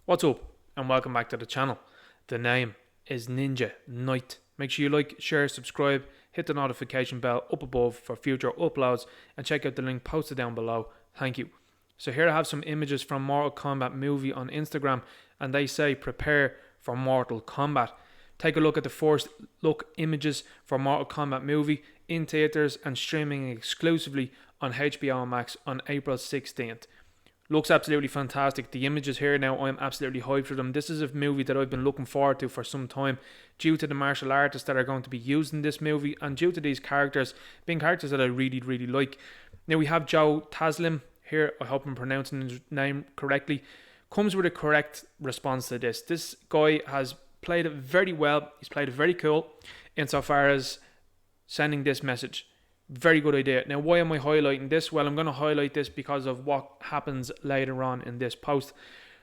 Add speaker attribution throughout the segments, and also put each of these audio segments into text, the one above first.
Speaker 1: What's up and welcome back to the channel. The name is Ninja Knight. Make sure you like, share, subscribe, hit the notification bell up above for future uploads and check out the link posted down below. Thank you. So here I have some images from Mortal Kombat movie on Instagram and they say prepare for Mortal Kombat. Take a look at the first look images for Mortal Kombat movie in theatres and streaming exclusively on HBO MAX on April 16th. Looks absolutely fantastic. The images here now, I'm absolutely hyped for them. This is a movie that I've been looking forward to for some time due to the martial artists that are going to be used in this movie and due to these characters being characters that I really like. Now we have Joe Taslim here, I hope I'm pronouncing his name correctly, comes with a correct response to this. This guy has played it very well. He's played it very cool insofar as sending this message. Very good idea. Now, why am I highlighting this? Well, I'm going to highlight this because of what happens later on in this post.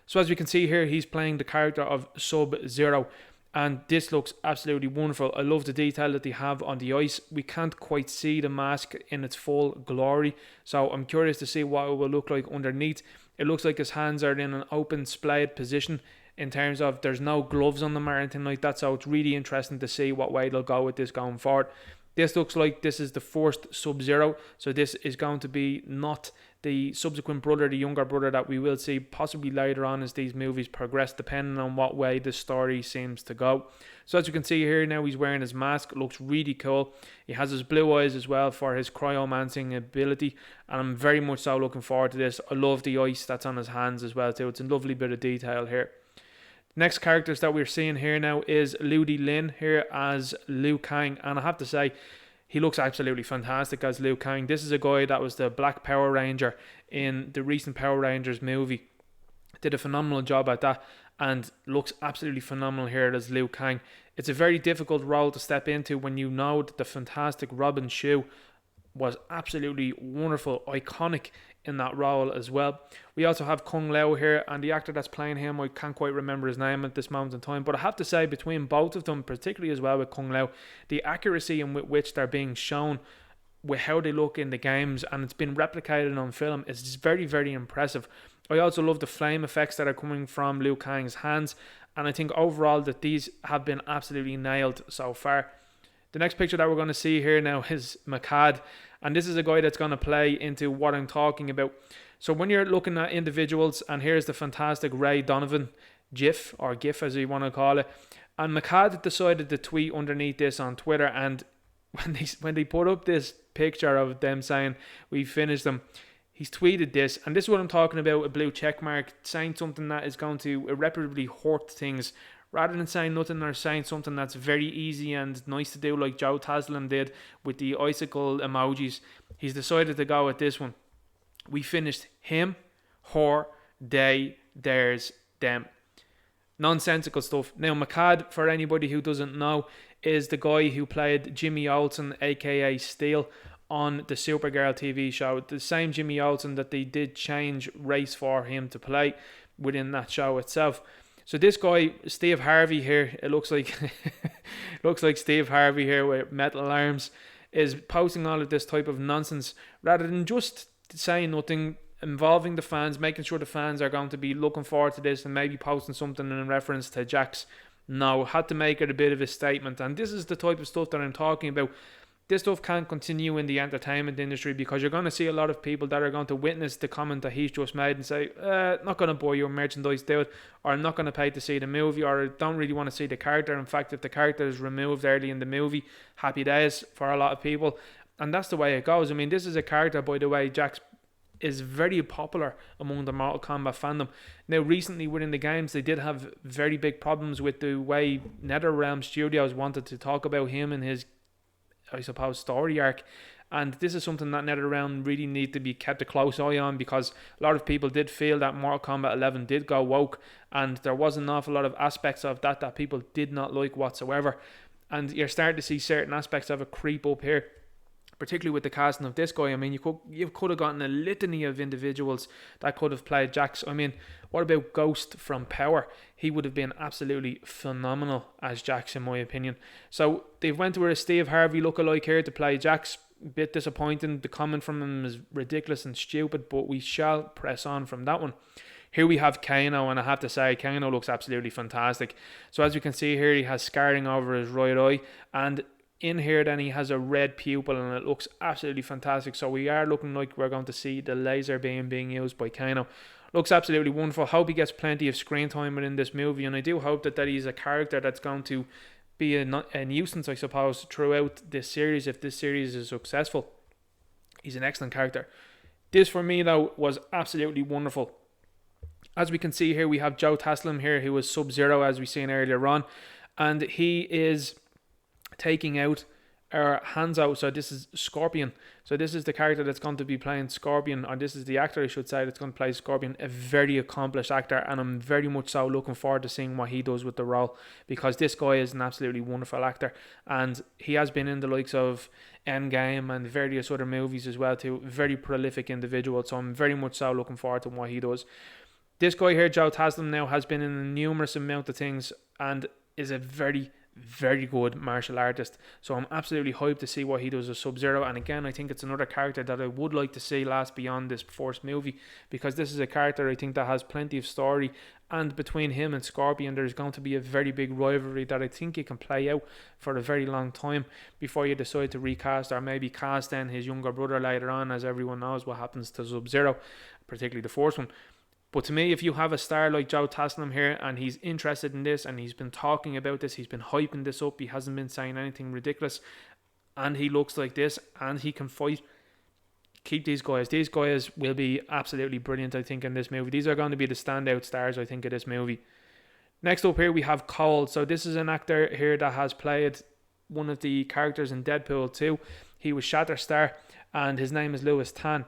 Speaker 1: So as we can see here, he's playing the character of Sub-Zero. And this looks absolutely wonderful. I love the detail that they have on the ice. We can't quite see the mask in its full glory. So I'm curious to see what it will look like underneath. It looks like his hands are in an open splayed position in terms of there's no gloves on them or anything like that. So it's really interesting to see what way they'll go with this going forward. This looks like this is the first Sub-Zero, so this is going to be not the subsequent brother, the younger brother that we will see possibly later on as these movies progress, depending on what way the story seems to go. So as you can see here now, he's wearing his mask, looks really cool. He has his blue eyes as well for his cryomancing ability, and I'm very much so looking forward to this. I love the ice that's on his hands as well too. It's a lovely bit of detail here. Next characters that we're seeing here now is Liu Lin here as Liu Kang, and I have to say he looks absolutely fantastic as Liu Kang. This is a guy that was the Black Power Ranger in the recent Power Rangers movie. Did a phenomenal job at that and looks absolutely phenomenal here as Liu Kang. It's a very difficult role to step into when you know that the fantastic Robin Shou was absolutely wonderful, iconic in that role as well. We also have Kung Lao here, and the actor that's playing him, I can't quite remember his name at this moment in time, but I have to say between both of them, particularly as well with Kung Lao, the accuracy in which they're being shown with how they look in the games and it's been replicated on film is very impressive. I also love the flame effects that are coming from Liu Kang's hands, and I think overall that these have been absolutely nailed so far. The next picture that we're going to see here now is Makad, and this is a guy that's going to play into what I'm talking about. So when you're looking at individuals, and here's the fantastic Ray Donovan GIF, or GIF as you want to call it, and Makad decided to tweet underneath this on Twitter, and when they put up this picture of them saying, we finished them, he's tweeted this, and this is what I'm talking about, a blue check mark, saying something that is going to irreparably hurt things, rather than saying nothing or saying something that's very easy and nice to do like Joe Taslim did with the icicle emojis. He's decided to go with this one. We finished him, her, they, theirs, them. Nonsensical stuff. Now Makad, for anybody who doesn't know, is the guy who played Jimmy Olsen aka Steel on the Supergirl TV show. The same Jimmy Olsen that they did change race for him to play within that show itself. So this guy, Steve Harvey here, it looks like looks like Steve Harvey here with metal arms, is posting all of this type of nonsense rather than just saying nothing, involving the fans, making sure the fans are going to be looking forward to this and maybe posting something in reference to Jax. No, had to make it a bit of a statement, and this is the type of stuff that I'm talking about. This stuff can't continue in the entertainment industry because you're going to see a lot of people that are going to witness the comment that he's just made and say, not going to buy your merchandise, dude, or I'm not going to pay to see the movie, or I don't really want to see the character. In fact, if the character is removed early in the movie, happy days for a lot of people. And that's the way it goes. I mean, this is a character, by the way, Jax is very popular among the Mortal Kombat fandom. Now, recently within the games, they did have very big problems with the way NetherRealm Studios wanted to talk about him and his, I suppose, story arc, and this is something that NetherRealm really need to be kept a close eye on, because a lot of people did feel that Mortal Kombat 11 did go woke, and there was an awful lot of aspects of that people did not like whatsoever, and you're starting to see certain aspects of it creep up here, particularly with the casting of this guy. I mean, you could have gotten a litany of individuals that could have played Jax. I mean, what about Ghost from Power? He would have been absolutely phenomenal as Jax, in my opinion. So they went with a Steve Harvey lookalike here to play Jax. A bit disappointing. The comment from him is ridiculous and stupid, but we shall press on from that one. Here we have Kano, and I have to say, Kano looks absolutely fantastic. So as we can see here, he has scarring over his right eye, and in here then he has a red pupil, and it looks absolutely fantastic. So we are looking like we're going to see the laser beam being used by Kano. Looks absolutely wonderful. Hope he gets plenty of screen time within this movie, and I do hope that he's a character that's going to be a nuisance, I suppose, throughout this series if this series is successful. He's an excellent character. This for me though was absolutely wonderful. As we can see here, we have Joe Taslim here, who was Sub-Zero, as we seen earlier on, and he is taking out Hanzo. So this is Scorpion. So this is the character that's going to be playing Scorpion, or this is the actor, I should say, that's going to play Scorpion. A very accomplished actor, and I'm very much so looking forward to seeing what he does with the role, because this guy is an absolutely wonderful actor, and he has been in the likes of Endgame and various other movies as well too. Very prolific individual, so I'm very much so looking forward to what he does. This guy here, Joe Taslim, now has been in a numerous amount of things and is a very, very good martial artist. So I'm absolutely hyped to see what he does as Sub-Zero. And again, I think it's another character that I would like to see last beyond this first movie, because this is a character I think that has plenty of story. And between him and Scorpion, there's going to be a very big rivalry that I think you can play out for a very long time before you decide to recast, or maybe cast in his younger brother later on, as everyone knows what happens to Sub-Zero, particularly the first one. But to me, if you have a star like Joe Taslim here, and he's interested in this, and he's been talking about this, he's been hyping this up, he hasn't been saying anything ridiculous, and he looks like this, and he can fight, keep these guys. These guys will be absolutely brilliant, I think, in this movie. These are going to be the standout stars, I think, of this movie. Next up here, we have Cole. So this is an actor here that has played one of the characters in Deadpool 2. He was Shatterstar, and his name is Lewis Tan.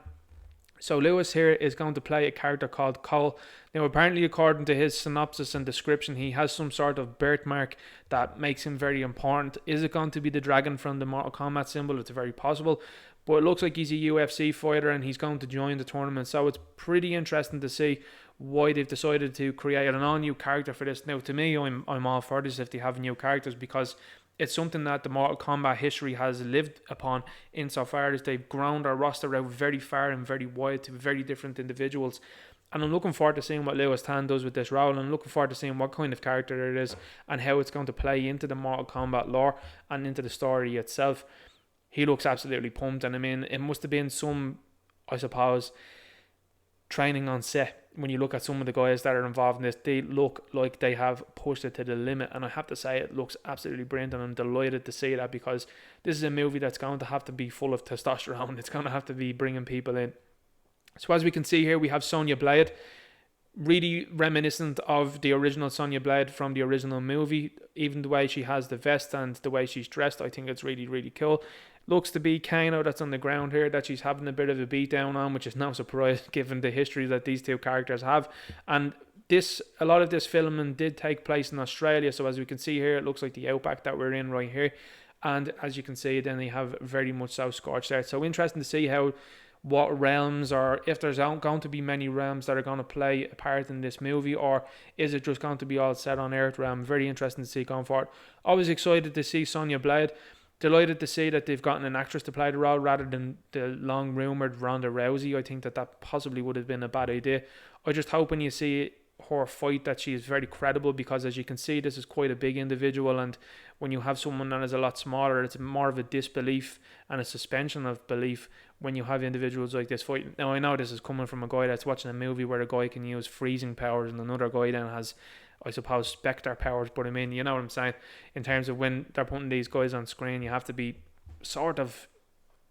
Speaker 1: So Lewis here is going to play a character called Cole. Now apparently, according to his synopsis and description, he has some sort of birthmark that makes him very important. Is it going to be the dragon from the Mortal Kombat symbol? It's very possible. But it looks like he's a UFC fighter and he's going to join the tournament. So it's pretty interesting to see why they've decided to create an all-new character for this. Now to me, I'm all for this if they have new characters, because it's something that the Mortal Kombat history has lived upon, insofar as they've grown their roster out very far and very wide to very different individuals. And I'm looking forward to seeing what Lewis Tan does with this role, and I'm looking forward to seeing what kind of character it is and how it's going to play into the Mortal Kombat lore and into the story itself. He looks absolutely pumped, and I mean, it must have been some, I suppose, training on set. When you look at some of the guys that are involved in this, they look like they have pushed it to the limit, and I have to say it looks absolutely brilliant, and I'm delighted to see that, because this is a movie that's going to have to be full of testosterone. It's going to have to be bringing people in. So as we can see here, we have Sonya Blade, really reminiscent of the original Sonya Blade from the original movie. Even the way she has the vest and the way she's dressed, I think it's really, really cool. Looks to be Kano that's on the ground here that she's having a bit of a beatdown on, which is no surprise given the history that these two characters have. And a lot of this filming did take place in Australia, so as we can see here, it looks like the outback that we're in right here. And as you can see, then they have very much so scorched earth. So interesting to see what realms, or if there's going to be many realms that are going to play a part in this movie, or is it just going to be all set on Earth realm. Very interesting to see going forward. Always excited to see Sonya Blade. Delighted to see that they've gotten an actress to play the role rather than the long rumoured Ronda Rousey. I think that possibly would have been a bad idea. I just hope when you see her fight that she is very credible, because as you can see, this is quite a big individual, and when you have someone that is a lot smaller, it's more of a disbelief and a suspension of belief when you have individuals like this fighting. Now I know this is coming from a guy that's watching a movie where a guy can use freezing powers and another guy then has, I suppose, Spectre powers, but I mean, you know what I'm saying, in terms of when they're putting these guys on screen, you have to be sort of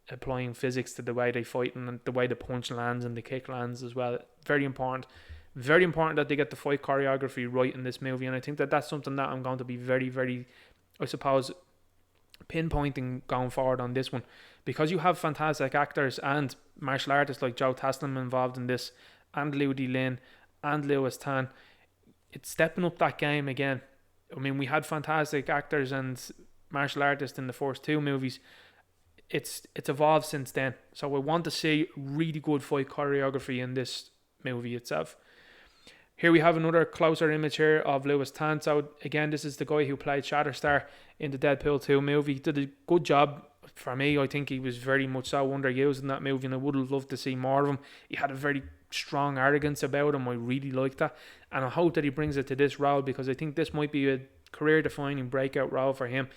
Speaker 1: applying physics to the way they fight and the way the punch lands and the kick lands as well. Very important that they get the fight choreography right in this movie, and I think that that's something that I'm going to be very, very, I suppose, pinpointing going forward on this one, because you have fantastic actors and martial artists like Joe Taslim involved in this, and Liu Lin and Lewis Tan. It's stepping up that game again. I mean, we had fantastic actors and martial artists in the first two movies. It's evolved since then. So I want to see really good fight choreography in this movie itself. Here we have another closer image here of Lewis Tan. So again, this is the guy who played Shatterstar in the Deadpool 2 movie. He did a good job. For me, I think he was very much so underused in that movie, and I would have loved to see more of him. He had a very strong arrogance about him. I really like that, and I hope that he brings it to this role, because I think this might be a career-defining breakout role for him.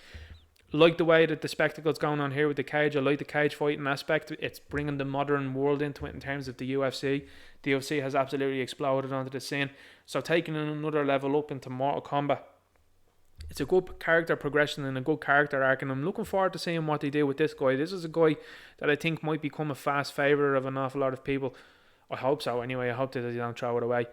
Speaker 1: Like the way that the spectacle's going on here with the cage. I like the cage fighting aspect. It's bringing the modern world into it in terms of the UFC. The UFC has absolutely exploded onto the scene. So taking another level up into Mortal Kombat, it's a good character progression and a good character arc, and I'm looking forward to seeing what they do with this guy. This is a guy that I think might become a fast favourite of an awful lot of people. I hope so anyway. I hope that they don't throw it away.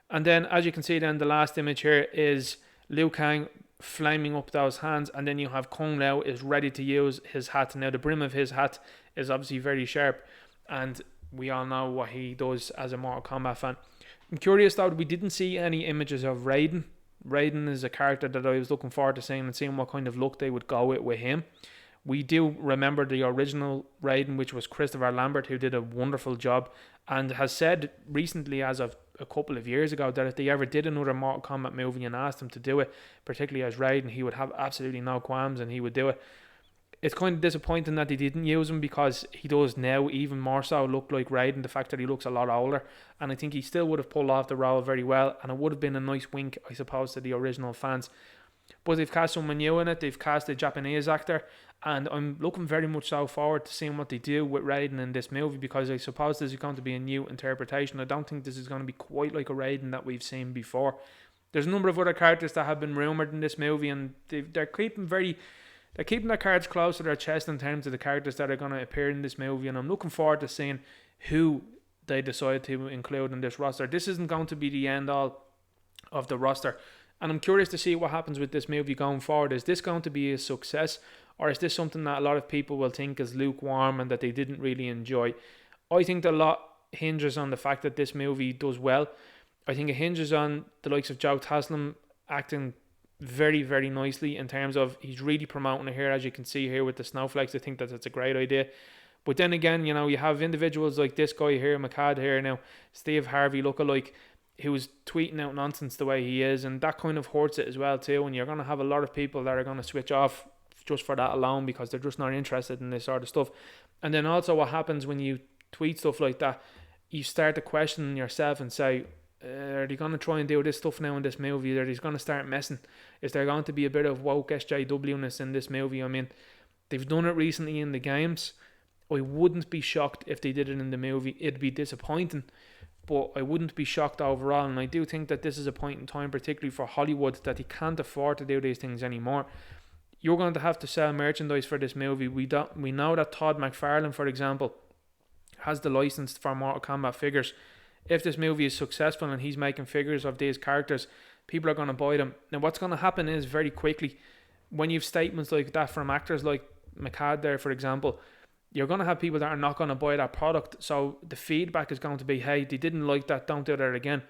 Speaker 1: And then, as you can see then, the last image here is Liu Kang flaming up those hands, and then you have Kung Lao is ready to use his hat. Now the brim of his hat is obviously very sharp, and we all know what he does as a Mortal Kombat fan. I'm curious though, we didn't see any images of Raiden. Raiden is a character that I was looking forward to seeing and seeing what kind of look they would go with him. We do remember the original Raiden, which was Christopher Lambert, who did a wonderful job and has said recently, as of a couple of years ago, that if they ever did another Mortal Kombat movie and asked him to do it, particularly as Raiden, he would have absolutely no qualms and he would do it. It's kind of disappointing that they didn't use him, because he does now even more so look like Raiden, the fact that he looks a lot older, and I think he still would have pulled off the role very well, and it would have been a nice wink, I suppose, to the original fans. But they've cast someone new in it. They've cast a Japanese actor, and I'm looking very much so forward to seeing what they do with Raiden in this movie, because I suppose this is going to be a new interpretation. I don't think this is going to be quite like a Raiden that we've seen before. There's a number of other characters that have been rumoured in this movie, and they're keeping their cards close to their chest in terms of the characters that are going to appear in this movie, and I'm looking forward to seeing who they decide to include in this roster. This isn't going to be the end all of the roster, and I'm curious to see what happens with this movie going forward. Is this going to be a success, or is this something that a lot of people will think is lukewarm and that they didn't really enjoy? I think that a lot hinges on the fact that this movie does well. I think it hinges on the likes of Joe Taslim acting very, very nicely, in terms of he's really promoting it here, as you can see here with the snowflakes. I think that that's a great idea. But then again, you know, you have individuals like this guy here, McCad here now, Steve Harvey lookalike, who's tweeting out nonsense the way he is, and that kind of hurts it as well too. And you're going to have a lot of people that are going to switch off just for that alone, because they're just not interested in this sort of stuff. And then also what happens when you tweet stuff like that, you start to question yourself and say, are they going to try and do this stuff now in this movie? Are they going to start messing? Is there going to be a bit of woke SJW-ness in this movie? I mean, they've done it recently in the games. I wouldn't be shocked if they did it in the movie. It'd be disappointing, but I wouldn't be shocked overall. And I do think that this is a point in time, particularly for Hollywood, that they can't afford to do these things anymore. You're going to have to sell merchandise for this movie. We know that Todd McFarlane, for example, has the license for Mortal Kombat figures. If this movie is successful and he's making figures of these characters, people are going to buy them. Now, what's going to happen is, very quickly, when you have statements like that from actors like McCad there, for example, you're going to have people that are not going to buy that product. So the feedback is going to be, hey, they didn't like that, don't do that again.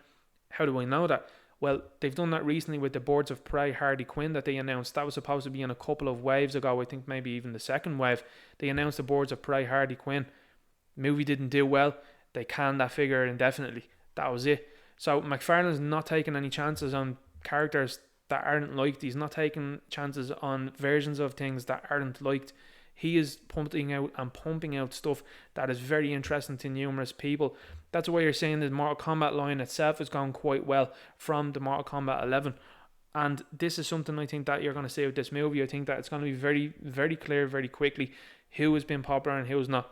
Speaker 1: How do I know that? Well, they've done that recently with the Birds of Prey Harley Quinn that they announced. That was supposed to be in a couple of waves ago. I think maybe even the second wave. They announced the Birds of Prey Harley Quinn. Movie didn't do well. They canned that figure indefinitely. That was it. So McFarlane's not taking any chances on characters that aren't liked. He's not taking chances on versions of things that aren't liked. He is pumping out stuff that is very interesting to numerous people. That's why you're saying the Mortal Kombat line itself is going quite well from the Mortal Kombat 11. And this is something I think that you're going to see with this movie. I think that it's going to be very, very clear very quickly who has been popular and who's not.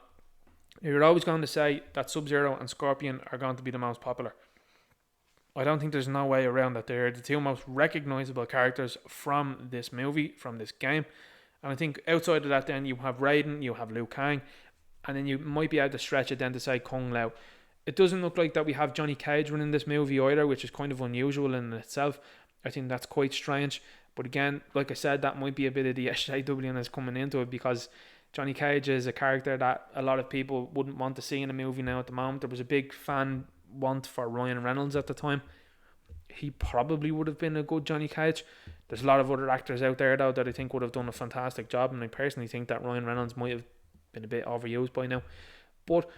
Speaker 1: You're always going to say that Sub-Zero and Scorpion are going to be the most popular. I don't think there's no way around that. They're the two most recognizable characters from this movie, from this game. And I think outside of that, then you have Raiden, you have Liu Kang, and then you might be able to stretch it then to say Kung Lao. It doesn't look like that we have Johnny Cage running this movie either, which is kind of unusual in itself. I think that's quite strange. But again, like I said, that might be a bit of the SJW coming into it, because Johnny Cage is a character that a lot of people wouldn't want to see in a movie now at the moment. There was a big fan want for Ryan Reynolds at the time. He probably would have been a good Johnny Cage. There's a lot of other actors out there though that I think would have done a fantastic job, and I personally think that Ryan Reynolds might have been a bit overused by now. But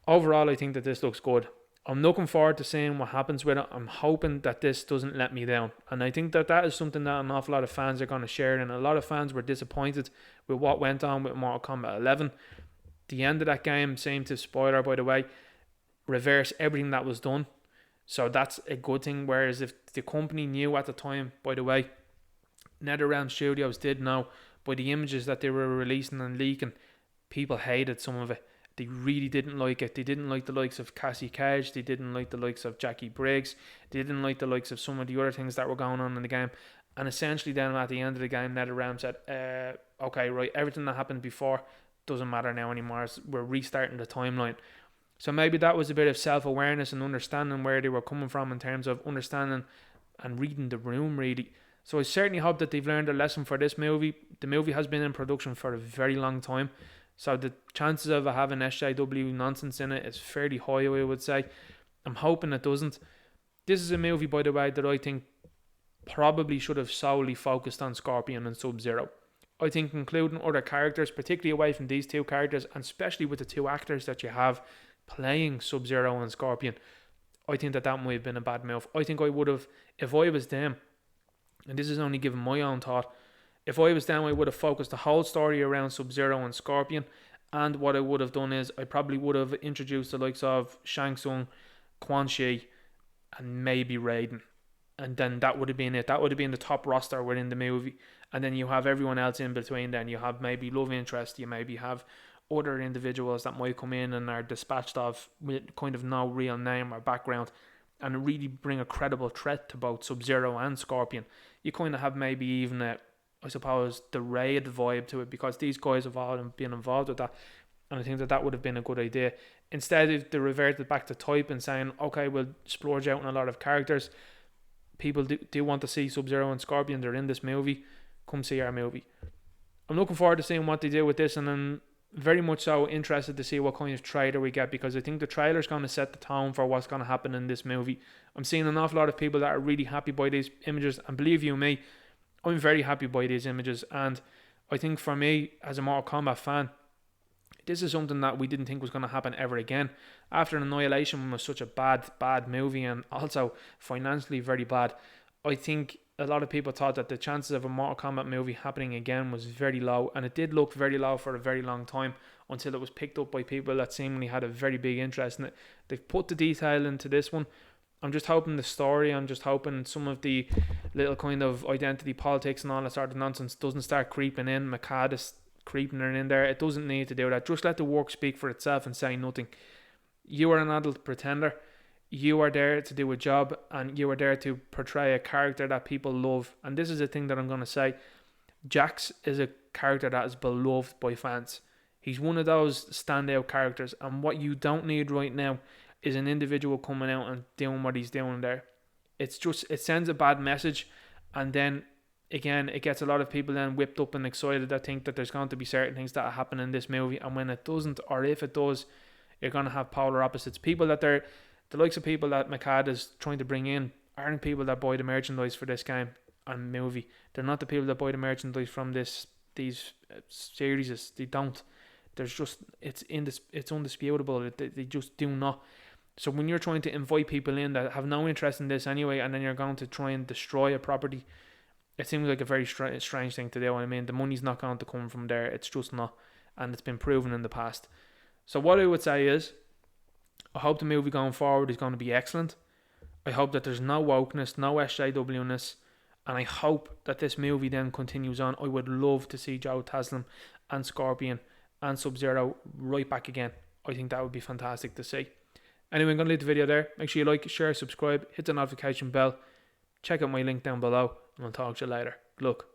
Speaker 1: overall, I think that this looks good. I'm looking forward to seeing what happens with it. I'm hoping that this doesn't let me down, and I think that that is something that an awful lot of fans are going to share. And a lot of fans were disappointed with what went on with Mortal Kombat 11. The end of that game seemed to, spoiler by the way, reverse everything that was done. So that's a good thing. Whereas if the company knew at the time, by the way, NetherRealm Studios did know by the images that they were releasing and leaking, people hated some of it. They really didn't like it. They didn't like the likes of Cassie Cage. They didn't like the likes of Jackie Briggs. They didn't like the likes of some of the other things that were going on in the game. And essentially then at the end of the game, NetherRealm said, okay, right, everything that happened before doesn't matter now anymore. We're restarting the timeline. So maybe that was a bit of self-awareness and understanding where they were coming from in terms of understanding and reading the room, really. So I certainly hope that they've learned a lesson for this movie. The movie has been in production for a very long time, so the chances of having SJW nonsense in it is fairly high, I would say. I'm hoping it doesn't. This is a movie, by the way, that I think probably should have solely focused on Scorpion and Sub-Zero. I think including other characters, particularly away from these two characters, and especially with the two actors that you have playing Sub-Zero and Scorpion, I think that might have been a bad move. I think I would have, if I was them, and this is only given my own thought, if I was them, I would have focused the whole story around Sub-Zero and Scorpion. And what I would have done is I probably would have introduced the likes of Shang Tsung, Quan Chi, and maybe Raiden. And then that would have been it. That would have been the top roster within the movie. And then you have everyone else in between. Then you have maybe love interest. You maybe have other individuals that might come in and are dispatched of with kind of no real name or background, and really bring a credible threat to both Sub-Zero and Scorpion. You kind of have maybe even I suppose, the Raid vibe to it, because these guys have all been involved with that. And I think that would have been a good idea. Instead, if they reverted back to type and saying, okay, we'll splurge out on a lot of characters. People do want to see Sub-Zero and Scorpion. They're in this movie. Come see our movie. I'm looking forward to seeing what they do with this, and I'm very much so interested to see what kind of trailer we get, because I think the trailer's going to set the tone for what's going to happen in this movie. I'm seeing an awful lot of people that are really happy by these images, and believe you me, I'm very happy by these images. And I think for me, as a Mortal Kombat fan, this is something that we didn't think was going to happen ever again. After Annihilation was such a bad movie, and also financially very bad, I think a lot of people thought that the chances of a Mortal Kombat movie happening again was very low, and it did look very low for a very long time, until it was picked up by people that seemingly had a very big interest in it. They've put the detail into this one. I'm just hoping the story, I'm just hoping some of the little kind of identity politics and all that sort of nonsense doesn't start creeping in. Makad is creeping in there. It doesn't need to do that. Just let the work speak for itself and say nothing. You are an adult pretender. You are there to do a job, and you are there to portray a character that people love. And this is the thing that I'm going to say. Jax is a character that is beloved by fans. He's one of those standout characters, and what you don't need right now is an individual coming out and doing what he's doing there. It sends a bad message, and then again, it gets a lot of people then whipped up and excited that think that there's going to be certain things that happen in this movie, and when it doesn't, or if it does, you're going to have polar opposites. People that the likes of people that Makad is trying to bring in aren't people that buy the merchandise for this game and movie. They're not the people that buy the merchandise from these series. They don't. There's just it's undisputable. They just do not. So when you're trying to invite people in that have no interest in this anyway, and then you're going to try and destroy a property, it seems like a very strange thing to do. I mean, the money's not going to come from there. It's just not. And it's been proven in the past. So what I would say is, I hope the movie going forward is going to be excellent. I hope that there's no wokeness, no SJW-ness. And I hope that this movie then continues on. I would love to see Joe Taslim and Scorpion and Sub-Zero right back again. I think that would be fantastic to see. Anyway, I'm going to leave the video there. Make sure you like, share, subscribe, hit the notification bell. Check out my link down below, and I'll talk to you later. Good luck.